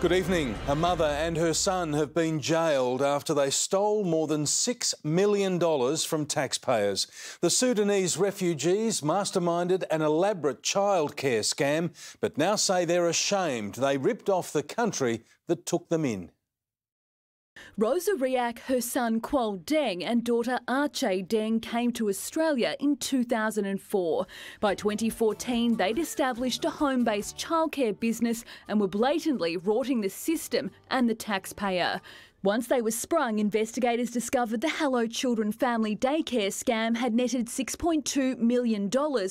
Good evening. A mother and her son have been jailed after they stole more than $6 million from taxpayers. The Sudanese refugees masterminded an elaborate childcare scam, but now say they're ashamed they ripped off the country that took them in. Rosa Riak, her son Kuol Deng and daughter Arche Deng came to Australia in 2004. By 2014, they'd established a home-based childcare business and were blatantly rorting the system and the taxpayer. Once they were sprung, investigators discovered the Hello Children family daycare scam had netted $6.2 million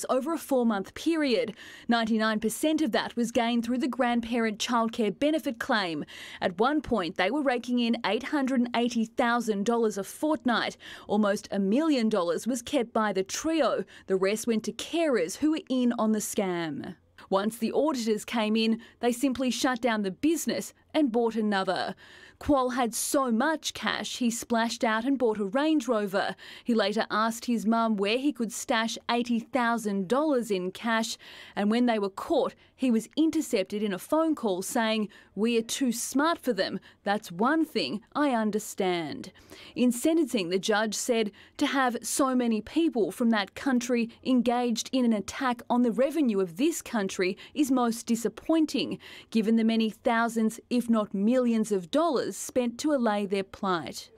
over a 4-month period. 99% of that was gained through the grandparent childcare benefit claim. At one point, they were raking in $880,000 a fortnight. Almost $1 million was kept by the trio. The rest went to carers who were in on the scam. Once the auditors came in, they simply shut down the business and bought another. Kuol had so much cash he splashed out and bought a Range Rover. He later asked his mum where he could stash $80,000 in cash, and when they were caught, he was intercepted in a phone call saying, "We're too smart for them. That's one thing I understand." In sentencing, the judge said to have so many people from that country engaged in an attack on the revenue of this country is most disappointing, given the many thousands, if not millions of dollars spent to allay their plight.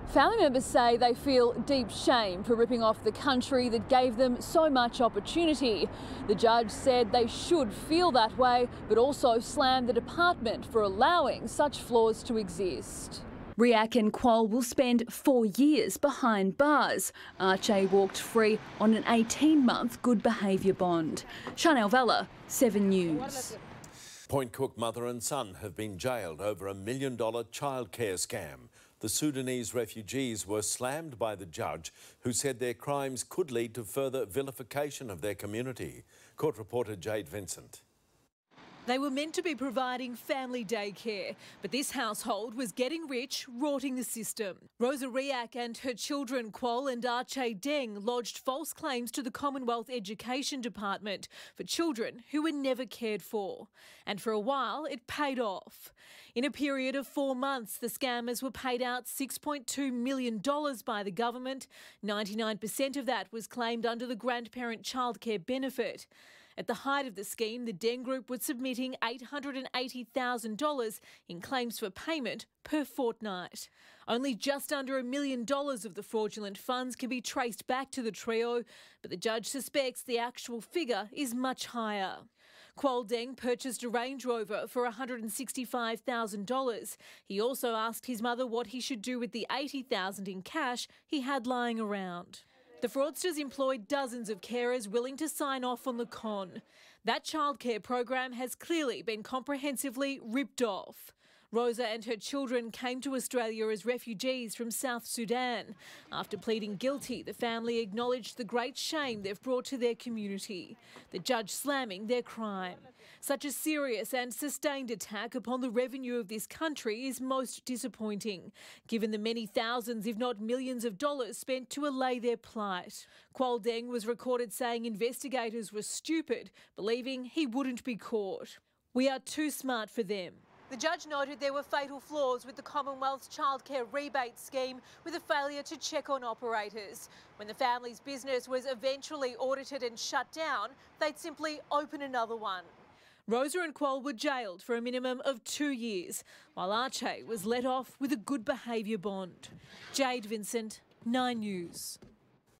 Family members say they feel deep shame for ripping off the country that gave them so much opportunity. The judge said they should feel that way, but also slammed the department for allowing such flaws to exist. Riak and Kuol will spend 4 years behind bars. Arche walked free on an 18-month good behaviour bond. Chanel Vella, 7 News. Point Cook mother and son have been jailed over $1 million childcare scam. The Sudanese refugees were slammed by the judge, who said their crimes could lead to further vilification of their community. Court reporter Jade Vincent. They were meant to be providing family daycare, but this household was getting rich, rorting the system. Rosa Riak and her children Kuol and Arche Deng lodged false claims to the Commonwealth Education Department for children who were never cared for. And for a while, it paid off. In a period of 4 months, the scammers were paid out $6.2 million by the government. 99% of that was claimed under the grandparent childcare benefit. At the height of the scheme, the Deng Group was submitting $880,000 in claims for payment per fortnight. Only just under $1 million of the fraudulent funds can be traced back to the trio, but the judge suspects the actual figure is much higher. Kuol Deng purchased a Range Rover for $165,000. He also asked his mother what he should do with the $80,000 in cash he had lying around. The fraudsters employed dozens of carers willing to sign off on the con. That childcare program has clearly been comprehensively ripped off. Rosa and her children came to Australia as refugees from South Sudan. After pleading guilty, the family acknowledged the great shame they've brought to their community, the judge slamming their crime. Such a serious and sustained attack upon the revenue of this country is most disappointing, given the many thousands, if not millions of dollars spent to allay their plight. Kuol Deng was recorded saying investigators were stupid, believing he wouldn't be caught. "We are too smart for them." The judge noted there were fatal flaws with the Commonwealth's childcare rebate scheme, with a failure to check on operators. When the family's business was eventually audited and shut down, they'd simply open another one. Rosa and Kuol were jailed for a minimum of 2 years, while Arche was let off with a good behaviour bond. Jade Vincent, 9 News.